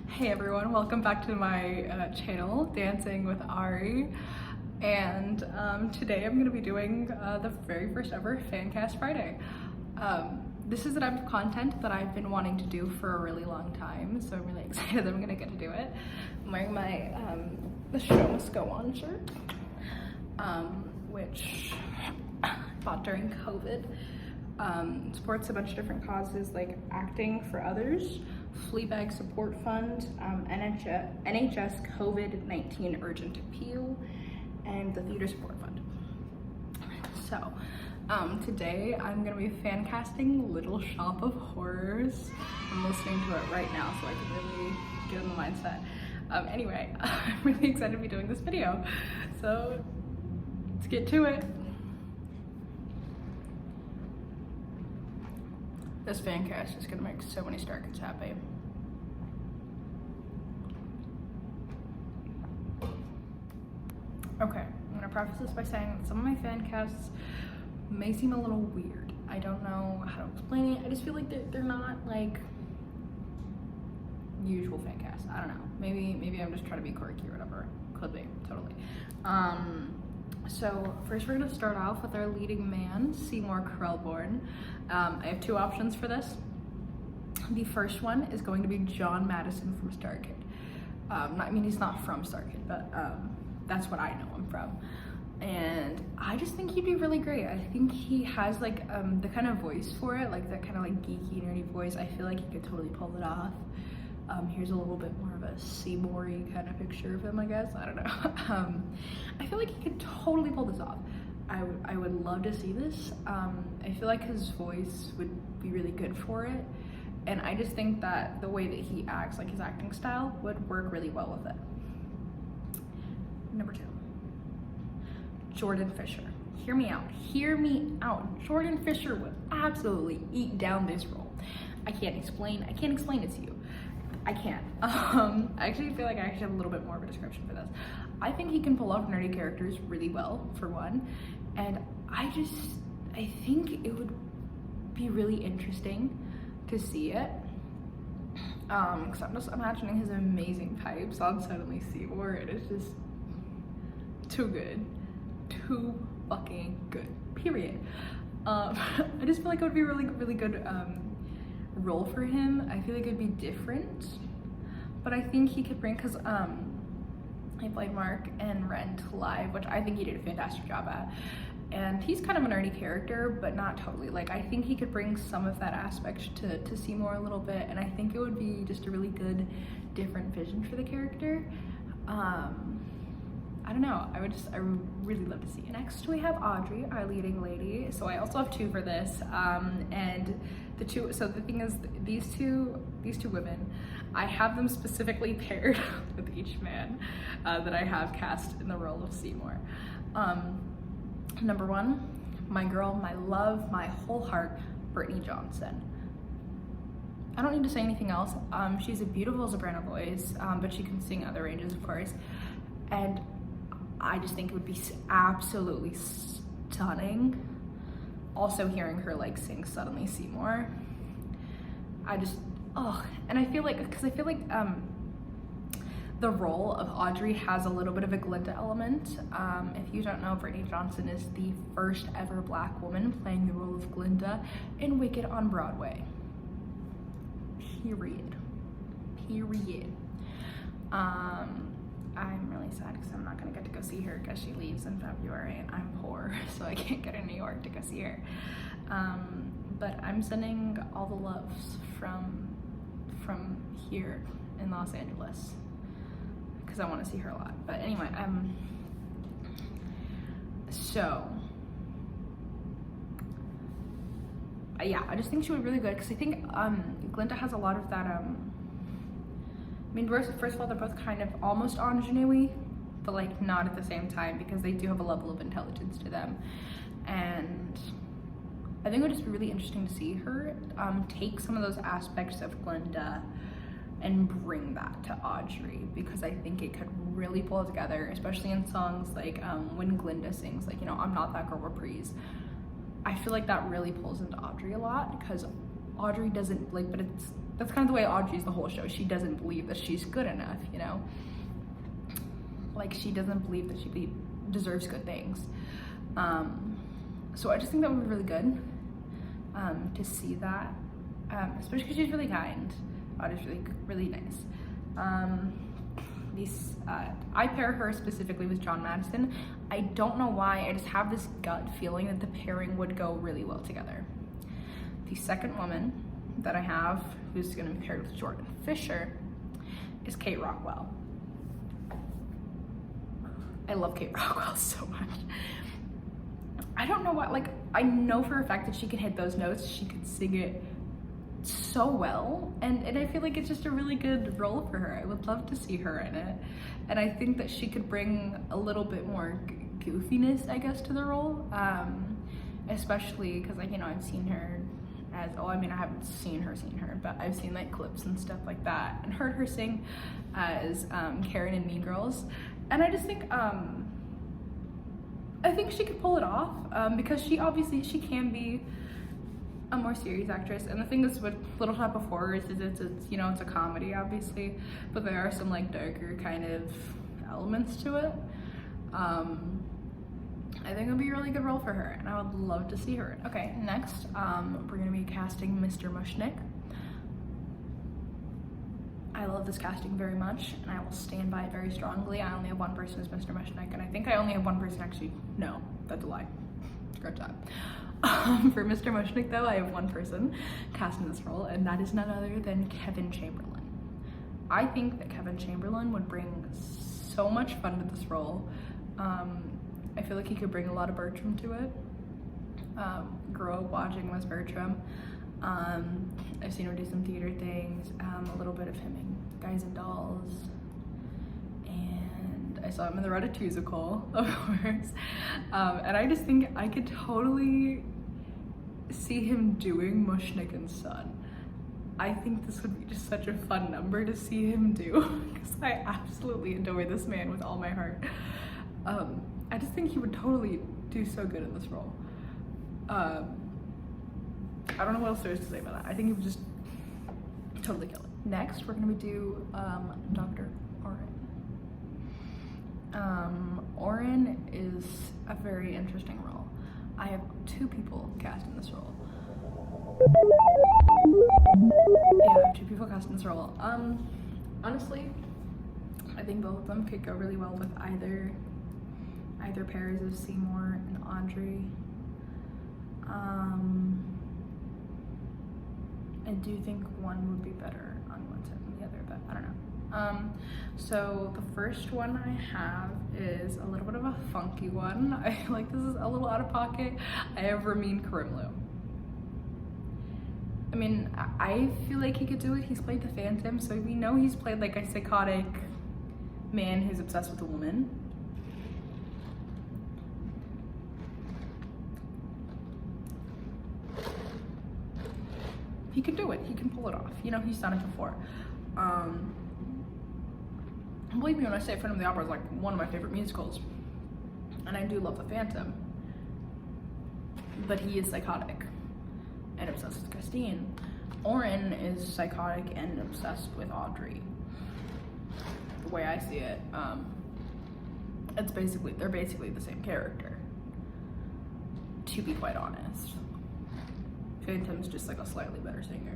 Hey everyone, welcome back to my channel, Dancing with Ari. And today I'm going to be doing the very first ever Fancast Friday. This is the type of content that I've been wanting to do for a really long time, so I'm really excited that I'm going to get to do it. I'm wearing my The Show Must Go On shirt, which I bought during COVID. Supports a bunch of different causes like acting for others, Fleabag Support Fund, NHS COVID-19 Urgent Appeal, and the Theater Support Fund. So today I'm gonna be fan casting Little Shop of Horrors. I'm listening to it right now so I can really get in the mindset. Anyway, I'm really excited to be doing this video. So let's get to it. This fan cast is gonna make so many Star Kids happy. Okay, I'm gonna preface this by saying that some of my fan casts may seem a little weird. I don't know how to explain it. I just feel like they're not like usual fan casts. I don't know. Maybe I'm just trying to be quirky or whatever. Could be, totally. So first we're gonna start off with our leading man, Seymour Krelborn. I have two options for this. The first one is going to be John Madison from Star Kid. I mean, he's not from Star Kid, but that's what I know him from. And I just think he'd be really great. I think he has like the kind of voice for it, like that kind of like geeky, nerdy voice. I feel like he could totally pull it off. Here's a little bit more of a Seymour-y kind of picture of him, I guess. I don't know. I feel like he could totally pull this off. I would love to see this. I feel like his voice would be really good for it. And I just think that the way that he acts, like his acting style, would work really well with it. Number 2, Jordan Fisher. Hear me out. Hear me out. Jordan Fisher would absolutely eat down this role. I can't explain it to you. I can't. I actually feel like I actually have a little bit more of a description for this. I think he can pull off nerdy characters really well, for one, and I think it would be really interesting to see it. Because I'm just imagining his amazing pipes on Suddenly Seymour. It is just too good. Too fucking good. Period. I just feel like it would be a really good role for him. I feel like it would be different, but I think he could bring, because he played Mark in Rent live, which I think he did a fantastic job at, and he's kind of a nerdy character, but not totally. Like, I think he could bring some of that aspect to Seymour a little bit, and I think it would be just a really good different vision for the character. I don't know, I would really love to see it. Next we have Audrey, our leading lady. So I also have two for this, and the thing is, these two women, I have them specifically paired with each man that I have cast in the role of Seymour. Number 1, my girl, my love, my whole heart, Brittany Johnson. I don't need to say anything else. She's a beautiful soprano voice, but she can sing other ranges, of course, and I just think it would be absolutely stunning. Also hearing her like sing Suddenly Seymour, and I feel like, the role of Audrey has a little bit of a Glinda element. If you don't know, Brittany Johnson is the first ever Black woman playing the role of Glinda in Wicked on Broadway. Period. I'm really sad because I'm not gonna get to go see her because she leaves in February and I'm poor, so I can't get to New York to go see her. But I'm sending all the loves from here in Los Angeles because I want to see her a lot. But anyway, yeah, I just think she would be really good because I think Glinda has a lot of that. I mean, first of all, they're both kind of almost ingenue-y, but like not at the same time, because they do have a level of intelligence to them. And I think it would just be really interesting to see her take some of those aspects of Glinda and bring that to Audrey, because I think it could really pull it together, especially in songs like when Glinda sings, like, you know, I'm Not That Girl Reprise. I feel like that really pulls into Audrey a lot, because Audrey doesn't, like, but it's that's kind of the way Audrey's the whole show. She doesn't believe that she's good enough, you know? Like, she doesn't believe that she deserves good things. So I just think that would be really good to see that, especially because she's really kind. Audrey's really nice. I pair her specifically with John Madison. I don't know why, I just have this gut feeling that the pairing would go really well together. The second woman that I have who's gonna be paired with Jordan Fisher is Kate Rockwell. I love Kate Rockwell so much. I don't know why, like, I know for a fact that she can hit those notes, she could sing it so well, and I feel like it's just a really good role for her. I would love to see her in it, and I think that she could bring a little bit more goofiness, I guess, to the role, especially because, like, you know, I've seen her as, oh, I mean, I haven't seen her, but I've seen like clips and stuff like that and heard her sing as Karen in Mean Girls, and I just think I think she could pull it off because she can be a more serious actress. And the thing is with Little Shop of Horrors is it's you know, it's a comedy obviously, but there are some like darker kind of elements to it. I think it would be a really good role for her, and I would love to see her. Okay, next we're gonna be casting Mr. Mushnick. I love this casting very much, and I will stand by it very strongly. I only have one person as Mr. Mushnick, and I think I only have one person actually. No, that's a lie. Scratch that. For Mr. Mushnick, though, I have one person cast in this role, and that is none other than Kevin Chamberlain. I think that Kevin Chamberlain would bring so much fun to this role. I feel like he could bring a lot of Bertram to it. Grew up watching Wes Bertram. I've seen her do some theater things, a little bit of him in Guys and Dolls, and I saw him in the Ratatouille-sical, of course. And I just think I could totally see him doing Mushnick and Son. I think this would be just such a fun number to see him do, because I absolutely adore this man with all my heart. I just think he would totally do so good in this role. I don't know what else there is to say about that. I think he would just totally kill it. Next, we're gonna do Dr. Oren. Oren is a very interesting role. I have two people cast in this role. Yeah, I have two people cast in this role. Honestly, I think both of them could go really well with either pairs of Seymour and Audrey. I do think one would be better on one side than the other, but I don't know. So the first one I have is a little bit of a funky one. I like this is a little out of pocket. I have Ramin Karimloo. I mean, I feel like he could do it. He's played the Phantom, so we know he's played like a psychotic man who's obsessed with a woman. He can do it. He can pull it off. You know, he's done it before. Believe me when I say Phantom of the Opera is like one of my favorite musicals, and I do love the Phantom. But he is psychotic and obsessed with Christine. Oren is psychotic and obsessed with Audrey. The way I see it, they're basically the same character, to be quite honest. Phantom's just like a slightly better singer.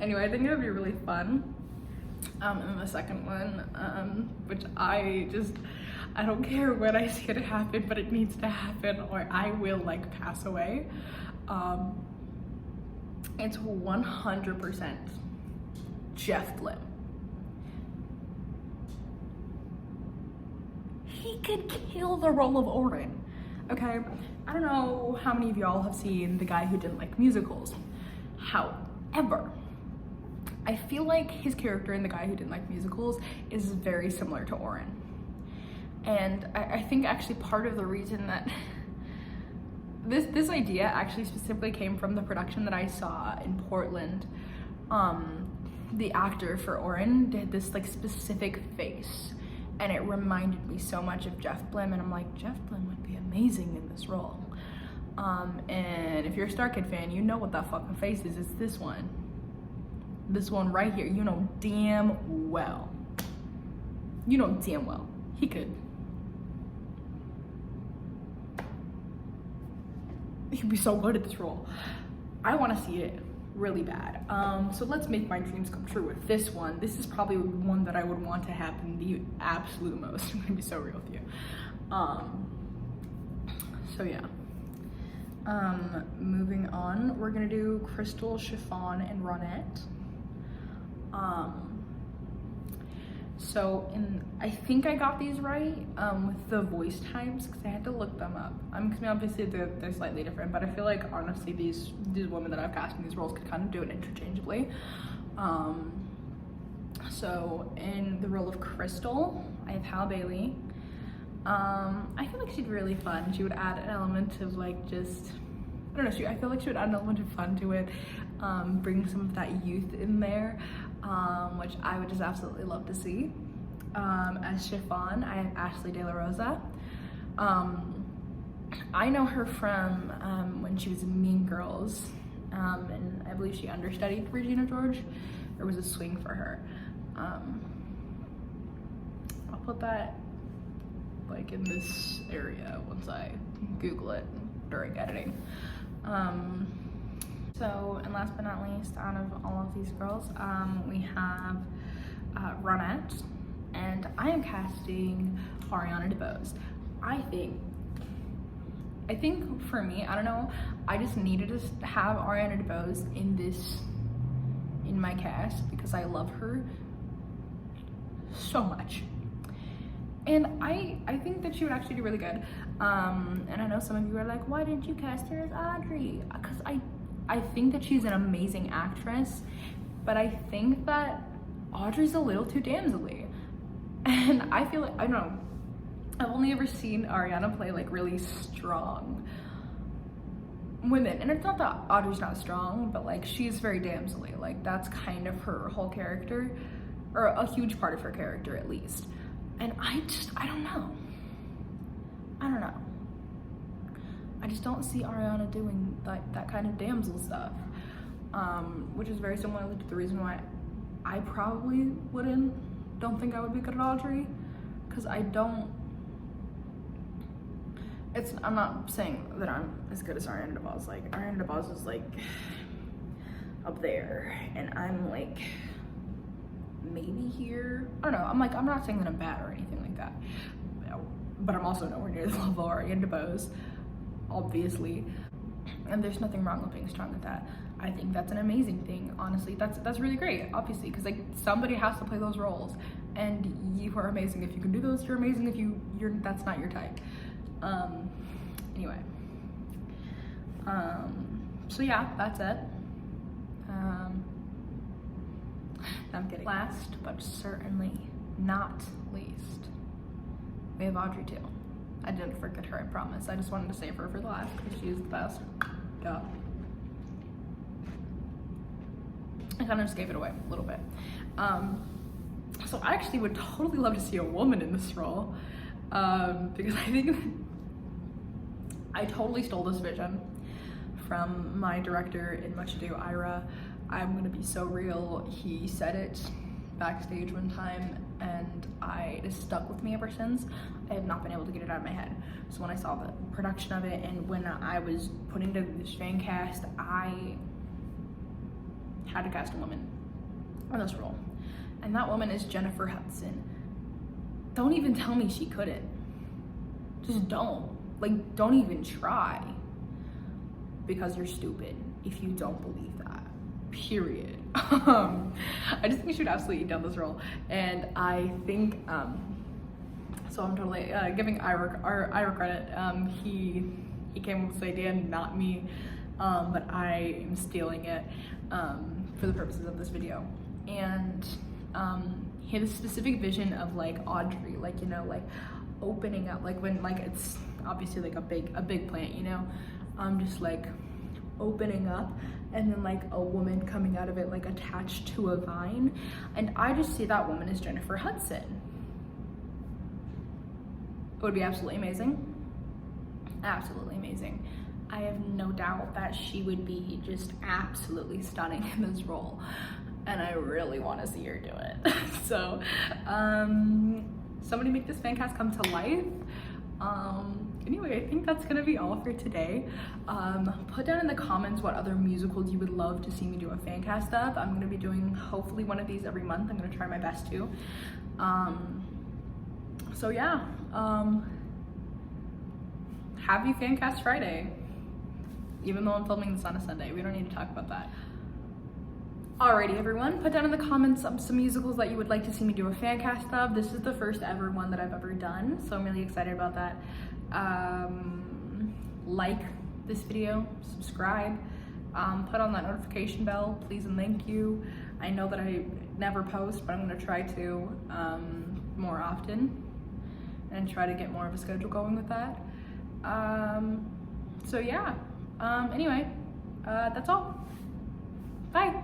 Anyway, I think it would be really fun. And the second one, which I don't care when I see it happen, but it needs to happen or I will like pass away. It's 100% Jeff Blim. He could kill the role of Oren. Okay, I don't know how many of y'all have seen The Guy Who Didn't Like Musicals. However, I feel like his character in The Guy Who Didn't Like Musicals is very similar to Oren. And I think actually part of the reason that this idea actually specifically came from the production that I saw in Portland. The actor for Oren did this like specific face, and it reminded me so much of Jeff Blim, and I'm like, Jeff Blim would be amazing in this role. And if you're a Star Kid fan, you know what that fucking face is. It's this one. This one right here. You know damn well. You know damn well. He'd be so good at this role. I want to see it really bad. So let's make my dreams come true with this one. This is probably one that I would want to happen the absolute most. I'm gonna be so real with you. So yeah. Moving on, we're gonna do Crystal, Chiffon, and Ronette. So I think I got these right with the voice types, because I had to look them up. I mean, obviously they're slightly different, but I feel like honestly these women that I've cast in these roles could kind of do it interchangeably. So in the role of Crystal, I have Hal Bailey. I feel like she'd be really fun. She would add an element of like just, I don't know, I feel like she would add an element of fun to it, bring some of that youth in there, which I would just absolutely love to see. As Chiffon, I have Ashley De La Rosa. I know her from when she was in Mean Girls, and I believe she understudied Regina George. There was a swing for her. I'll put that like in this area once I Google it during editing. So, and last but not least, out of all of these girls, we have Ronette, and I am casting Ariana DeBose. I think for me, I don't know, I just needed to have Ariana DeBose in my cast because I love her so much. And I think that she would actually do really good. And I know some of you are like, why didn't you cast her as Audrey? Because I think that she's an amazing actress, but I think that Audrey's a little too damsel-y. And I feel like, I don't know, I've only ever seen Ariana play like really strong women. And it's not that Audrey's not strong, but like she's very damsel-y. Like that's kind of her whole character, or a huge part of her character at least. And I don't know. I just don't see Ariana doing like that kind of damsel stuff, which is very similar to the reason why I probably don't think I would be good at Audrey, because I'm not saying that I'm as good as Ariana DeBose. Like Ariana DeBose is like up there, and I'm like maybe here. I don't know. I'm not saying that I'm bad or anything like that, but I'm also nowhere near the level of Ariana DeBose, obviously. And there's nothing wrong with being strong at that. I think that's an amazing thing. Honestly, that's really great. Obviously, because like somebody has to play those roles, and you are amazing if you can do those. You're amazing if you're that's not your type. Anyway. So yeah, that's it. I'm kidding. Last, but certainly not least, we have Audrey too. I didn't forget her, I promise. I just wanted to save her for the last because she's the best. Duh. I kind of just gave it away a little bit. So I actually would totally love to see a woman in this role, because I think I totally stole this vision from my director in Much Ado, Ira. I'm gonna be so real. He said it backstage one time, and it has stuck with me ever since. I have not been able to get it out of my head. So when I saw the production of it, and when I was putting together this Fancast, I had to cast a woman in this role. And that woman is Jennifer Hudson. Don't even tell me she couldn't. Just don't. Like, don't even try. Because you're stupid if you don't believe that. Period. I just think she would absolutely eat down this role. And I think, so I'm totally giving Ira credit. He came up with this idea, not me, but I am stealing it for the purposes of this video. And he had a specific vision of like Audrey, like, you know, like opening up, like when like it's obviously like a big plant, you know, just like opening up, and then like a woman coming out of it like attached to a vine. And I just see that woman as Jennifer Hudson. It would be absolutely amazing. Absolutely amazing. I have no doubt that she would be just absolutely stunning in this role, and I really want to see her do it. So somebody make this fan cast come to life. Anyway, I think that's gonna be all for today. Put down in the comments what other musicals you would love to see me do a fan cast of. I'm gonna be doing hopefully one of these every month. I'm gonna try my best to. So yeah, happy Fancast Friday. Even though I'm filming this on a Sunday, we don't need to talk about that. Alrighty everyone, put down in the comments some musicals that you would like to see me do a fan cast of. This is the first ever one that I've ever done, so I'm really excited about that. Like this video, subscribe, put on that notification bell, please and thank you. I know that I never post, but I'm gonna try to more often and try to get more of a schedule going with that. So yeah, anyway, that's all. Bye.